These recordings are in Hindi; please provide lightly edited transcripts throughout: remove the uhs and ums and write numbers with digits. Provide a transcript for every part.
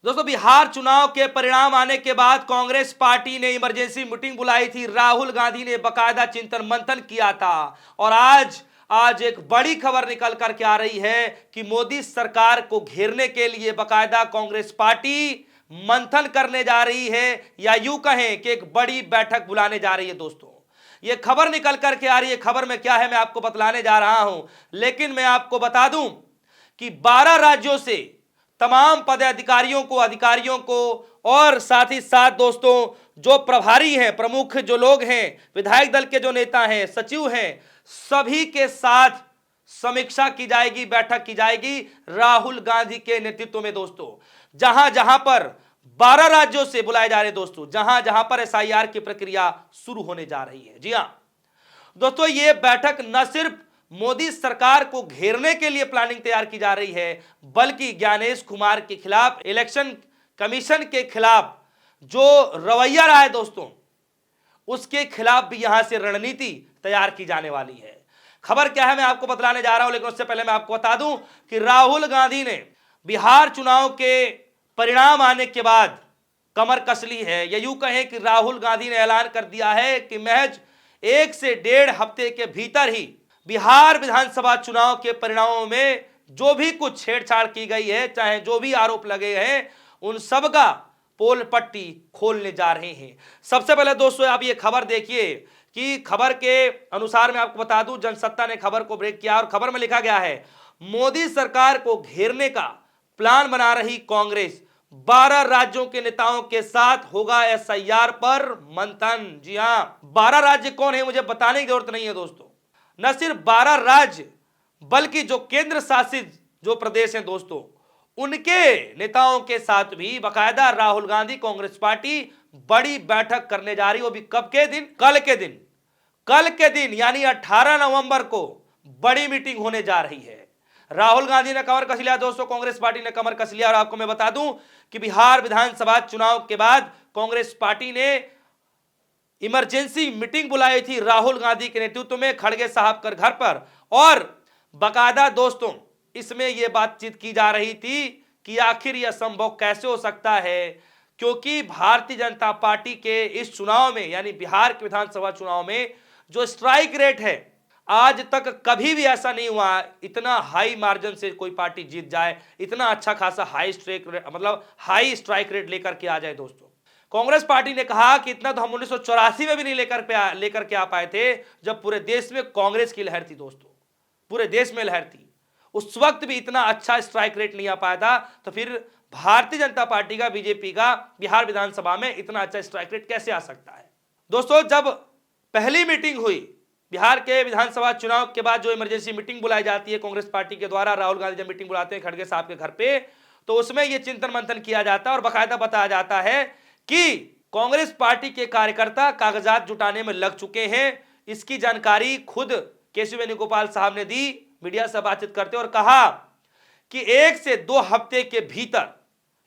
दोस्तों, बिहार चुनाव के परिणाम आने के बाद कांग्रेस पार्टी ने इमरजेंसी मीटिंग बुलाई थी। राहुल गांधी ने बकायदा चिंतन मंथन किया था और आज एक बड़ी खबर निकल करके आ रही है कि मोदी सरकार को घेरने के लिए बकायदा कांग्रेस पार्टी मंथन करने जा रही है, या यूं कहें कि एक बड़ी बैठक बुलाने जा रही है। दोस्तों, यह खबर निकल करके आ रही है। खबर में क्या है मैं आपको बतलाने जा रहा हूं, लेकिन मैं आपको बता दूं कि 12 राज्यों से तमाम अधिकारियों को और साथ ही साथ दोस्तों जो प्रभारी हैं, प्रमुख जो लोग हैं, विधायक दल के जो नेता हैं, सचिव हैं, सभी के साथ समीक्षा की जाएगी, बैठक की जाएगी राहुल गांधी के नेतृत्व में। दोस्तों, जहां जहां पर 12 राज्यों से बुलाए जा रहे दोस्तों, जहां जहां पर एसआईआर की प्रक्रिया शुरू होने जा रही है। जी हां दोस्तों, यह बैठक न सिर्फ मोदी सरकार को घेरने के लिए प्लानिंग तैयार की जा रही है, बल्कि ज्ञानेश कुमार के खिलाफ, इलेक्शन कमीशन के खिलाफ जो रवैया रहा है दोस्तों, उसके खिलाफ भी यहां से रणनीति तैयार की जाने वाली है। खबर क्या है मैं आपको बतलाने जा रहा हूं, लेकिन उससे पहले मैं आपको बता दूं कि राहुल गांधी ने बिहार चुनाव के परिणाम आने के बाद कमर कस ली है, या यूं कहें कि राहुल गांधी ने ऐलान कर दिया है कि महज 1 से 1.5 हफ्ते के भीतर ही बिहार विधानसभा चुनाव के परिणामों में जो भी कुछ छेड़छाड़ की गई है, चाहे जो भी आरोप लगे हैं, उन सब का पोल पट्टी खोलने जा रहे हैं। सबसे पहले दोस्तों आप ये खबर देखिए कि खबर के अनुसार मैं आपको बता दूं, जनसत्ता ने खबर को ब्रेक किया और खबर में लिखा गया है, मोदी सरकार को घेरने का प्लान बना रही कांग्रेस, 12 राज्यों के नेताओं के साथ होगा एसआईआर पर मंथन। जी हां, 12 राज्य कौन है मुझे बताने की जरूरत नहीं है दोस्तों। न सिर्फ 12 राज्य बल्कि जो केंद्र शासित जो प्रदेश हैं दोस्तों, उनके नेताओं के साथ भी बकायदा राहुल गांधी कांग्रेस पार्टी बड़ी बैठक करने जा रही है। वो भी कब के दिन? कल के दिन यानी 18 नवंबर को बड़ी मीटिंग होने जा रही है। राहुल गांधी ने कमर कस लिया दोस्तों, कांग्रेस पार्टी ने कमर कस लिया। और आपको मैं बता दूं कि बिहार विधानसभा चुनाव के बाद कांग्रेस पार्टी ने इमरजेंसी मीटिंग बुलाई थी राहुल गांधी के नेतृत्व में खड़गे साहब के घर पर, और बकायदा दोस्तों इसमें यह बातचीत की जा रही थी कि आखिर यह संभव कैसे हो सकता है, क्योंकि भारतीय जनता पार्टी के इस चुनाव में यानी बिहार के विधानसभा चुनाव में जो स्ट्राइक रेट है, आज तक कभी भी ऐसा नहीं हुआ इतना हाई मार्जिन से कोई पार्टी जीत जाए, इतना अच्छा खासा हाई स्ट्राइक रेट लेकर के आ जाए। दोस्तों, कांग्रेस पार्टी ने कहा कि इतना तो हम 1984 में भी नहीं लेकर के आ पाए थे, जब पूरे देश में कांग्रेस की लहर थी। दोस्तों, पूरे देश में लहर थी, उस वक्त भी इतना अच्छा स्ट्राइक रेट नहीं आ पाया था, तो फिर भारतीय जनता पार्टी का, बीजेपी का बिहार विधानसभा में इतना अच्छा स्ट्राइक रेट कैसे आ सकता है। दोस्तों, जब पहली मीटिंग हुई बिहार के विधानसभा चुनाव के बाद, जो इमरजेंसी मीटिंग बुलाई जाती है कांग्रेस पार्टी के द्वारा, राहुल गांधी जब मीटिंग बुलाते हैं खड़गे साहब के घर पे, तो उसमें यह चिंतन मंथन किया जाता है और बाकायदा बताया जाता है कि कांग्रेस पार्टी के कार्यकर्ता कागजात जुटाने में लग चुके हैं। इसकी जानकारी खुद केशव वेणुगोपाल साहब ने दी मीडिया से बातचीत करते और कहा कि 1 से 2 हफ्ते के भीतर,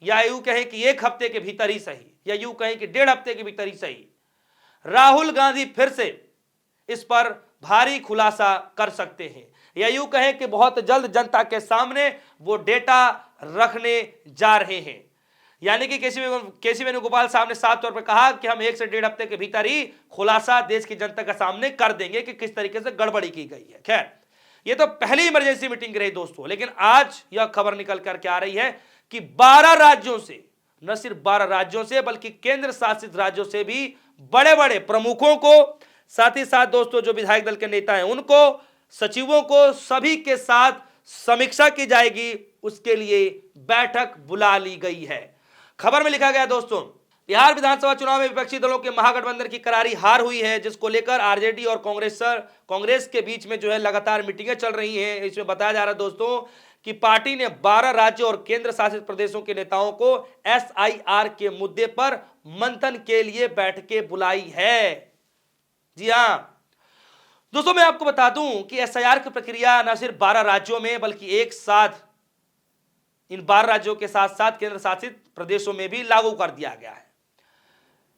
या यूं कहें कि 1 हफ्ते के भीतर ही सही, या यूं कहें कि 1.5 हफ्ते के भीतर ही सही, राहुल गांधी फिर से इस पर भारी खुलासा कर सकते हैं, या यूं कहें कि बहुत जल्द जनता के सामने वो डेटा रखने जा रहे हैं। यानी कि केशव वेणुगोपाल साहब ने साफ तौर पर कहा कि हम 1 से 1.5 हफ्ते के भीतर ही खुलासा देश की जनता के सामने कर देंगे कि किस तरीके से गड़बड़ी की गई है। खैर, ये तो पहली इमरजेंसी मीटिंग रही दोस्तों, लेकिन आज यह खबर निकल करके आ रही है कि 12 राज्यों से, न सिर्फ 12 राज्यों से बल्कि केंद्र शासित राज्यों से भी बड़े बड़े प्रमुखों को, साथ ही साथ दोस्तों जो विधायक दल के नेता हैं उनको, सचिवों को, सभी के साथ समीक्षा की जाएगी। उसके लिए बैठक बुला ली गई है। खबर में लिखा गया दोस्तों, बिहार विधानसभा चुनाव में विपक्षी दलों के महागठबंधन की करारी हार हुई है, जिसको लेकर आरजेडी और कांग्रेस के बीच में जो है लगातार मीटिंगें चल रही हैं। इसमें बताया जा रहा है दोस्तों कि पार्टी ने 12 राज्यों और केंद्र शासित प्रदेशों के नेताओं को एसआईआर के मुद्दे पर मंथन के लिए बैठकें बुलाई है। जी हां दोस्तों, मैं आपको बता दूं कि एसआईआर की प्रक्रिया न सिर्फ 12 राज्यों में बल्कि एक साथ इन 12 राज्यों के साथ साथ केंद्र शासित प्रदेशों में भी लागू कर दिया गया है।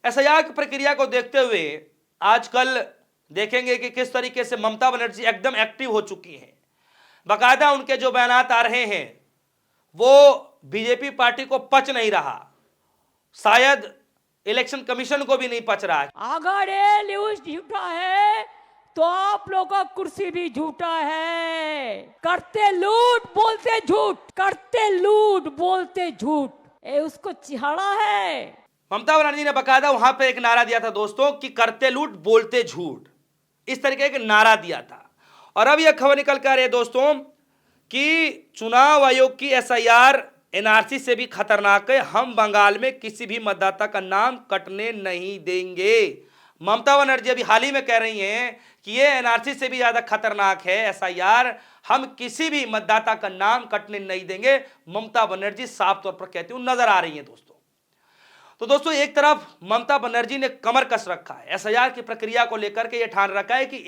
एसआईआर की प्रक्रिया को देखते हुए आजकल देखेंगे कि किस तरीके से ममता बनर्जी एकदम एक्टिव हो चुकी हैं। बाकायदा उनके जो बयानात आ रहे हैं वो बीजेपी पार्टी को पच नहीं रहा, शायद इलेक्शन कमीशन को भी नहीं पच रहा है। अगर ये न्यूज झूठा है तो आप लोग का कुर्सी भी झूठा है। करते लूट बोलते झूठ, करते लूट बोलते झूठ, ये उसको चिढ़ा है। ममता बनर्जी ने बकायदा वहां पे एक नारा दिया था दोस्तों कि करते लूट बोलते झूठ, इस तरीके का नारा दिया था। और अब यह खबर निकल कर आ रही है दोस्तों कि चुनाव आयोग की एसआईआर एनआरसी से भी खतरनाक है, हम बंगाल में किसी भी मतदाता का नाम कटने नहीं देंगे। ममता बनर्जी अभी हाल ही में कह रही हैं कि ये एनआरसी से भी ज्यादा खतरनाक है एसआईआर, हम किसी भी मतदाता का नाम कटने नहीं देंगे। ममता बनर्जी साफ तौर पर कहती हुई नजर आ रही हैं दोस्तों। तो दोस्तों एक तरफ ममता बनर्जी ने कमर कस रखा है, एसआईआर की प्रक्रिया को लेकर के ये ठान रखा है कि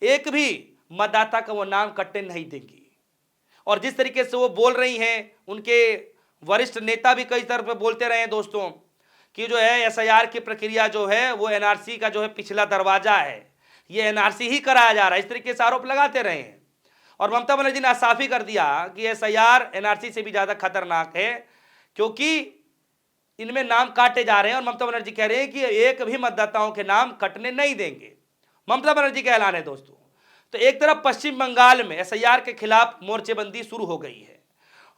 एक भी मतदाता का वो नाम कटने नहीं देंगी। और जिस तरीके से वो बोल रही हैं, उनके वरिष्ठ नेता भी कई तरह पे बोलते रहे हैं दोस्तों कि जो है एसआईआर की प्रक्रिया जो है वो एनआरसी का जो है पिछला दरवाजा है, ये एनआरसी ही कराया जा रहा है, इस तरीके से आरोप लगाते रहे हैं। और ममता बनर्जी ने साफ ही कर दिया कि एसआईआर एनआरसी से भी ज्यादा खतरनाक है, क्योंकि इनमें नाम काटे जा रहे हैं। और ममता बनर्जी कह रहे हैं कि एक भी मतदाताओं के नाम कटने नहीं देंगे। ममता बनर्जी का ऐलान है दोस्तों। तो एक तरफ पश्चिम बंगाल में एसआईआर के खिलाफ मोर्चेबंदी शुरू हो गई है,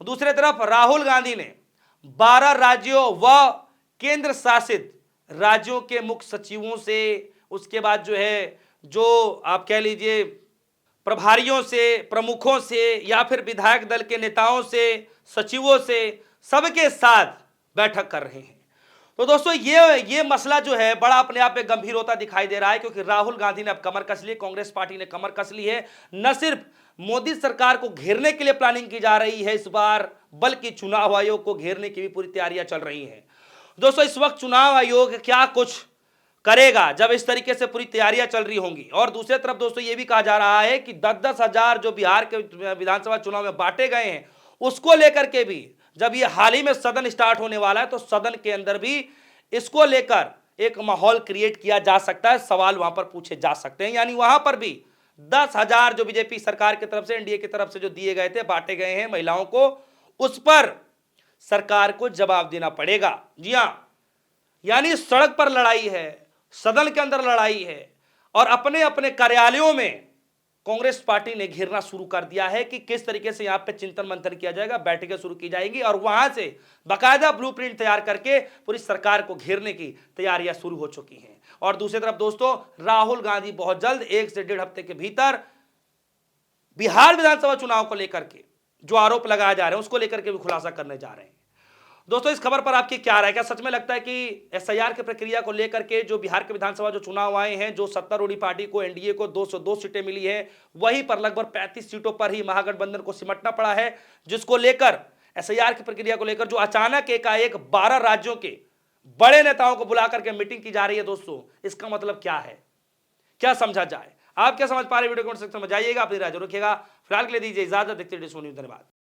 दूसरी तरफ राहुल गांधी ने 12 राज्यों व केंद्र शासित राज्यों के मुख्य सचिवों से, उसके बाद जो है जो आप कह लीजिए प्रभारियों से, प्रमुखों से, या फिर विधायक दल के नेताओं से, सचिवों से, सबके साथ बैठक कर रहे हैं। तो दोस्तों ये मसला जो है बड़ा अपने आप में गंभीर होता दिखाई दे रहा है, क्योंकि राहुल गांधी ने अब कमर कस ली, कांग्रेस पार्टी ने कमर कस ली है। न सिर्फ मोदी सरकार को घेरने के लिए प्लानिंग की जा रही है इस बार, बल्कि चुनाव आयोग को घेरने की भी पूरी तैयारियां चल रही हैं। दोस्तों इस वक्त चुनाव आयोग क्या कुछ करेगा जब इस तरीके से पूरी तैयारियां चल रही होंगी। और दूसरी तरफ दोस्तों ये भी कहा जा रहा है कि 10-10 हजार जो बिहार के विधानसभा चुनाव में बांटे गए हैं, उसको लेकर के भी जब ये हाल ही में सदन स्टार्ट होने वाला है, तो सदन के अंदर भी इसको लेकर एक माहौल क्रिएट किया जा सकता है, सवाल वहां पर पूछे जा सकते हैं। यानी वहां पर भी 10,000 जो बीजेपी सरकार की तरफ से, एनडीए की तरफ से जो दिए गए थे, बांटे गए हैं महिलाओं को, उस पर सरकार को जवाब देना पड़ेगा। जी हां, यानी सड़क पर लड़ाई है, सदन के अंदर लड़ाई है, और अपने अपने कार्यालयों में कांग्रेस पार्टी ने घेरना शुरू कर दिया है कि किस तरीके से यहां पे चिंतन मंथन किया जाएगा, बैठकें शुरू की जाएंगी, और वहां से बाकायदा ब्लूप्रिंट तैयार करके पूरी सरकार को घेरने की तैयारियां शुरू हो चुकी हैं। और दूसरी तरफ दोस्तों राहुल गांधी बहुत जल्द 1 से 1.5 हफ्ते के भीतर बिहार विधानसभा चुनाव को लेकर के जो आरोप लगाए जा रहे हैं उसको लेकर के भी खुलासा करने जा रहे हैं। दोस्तों इस खबर पर आपकी क्या राय, क्या सच में लगता है कि एसआईआर की प्रक्रिया को लेकर के जो बिहार के विधानसभा जो चुनाव आए हैं, जो सत्तारूढ़ पार्टी को, एनडीए को 202 सीटें मिली है, वहीं पर लगभग 35 सीटों पर ही महागठबंधन को सिमटना पड़ा है, जिसको लेकर एसआईआर की प्रक्रिया को लेकर जो अचानक एकाएक 12 राज्यों के बड़े नेताओं को बुला करके मीटिंग की जा रही है। दोस्तों इसका मतलब क्या है, क्या समझा जाए, आप क्या समझ पा रहे? वीडियो कमेंट सेक्शन में जाइएगा, अपनी राय जरूर रखिएगा। फिलहाल के लिए दीजिए इजाजत, देखते रहिए सोनी, धन्यवाद।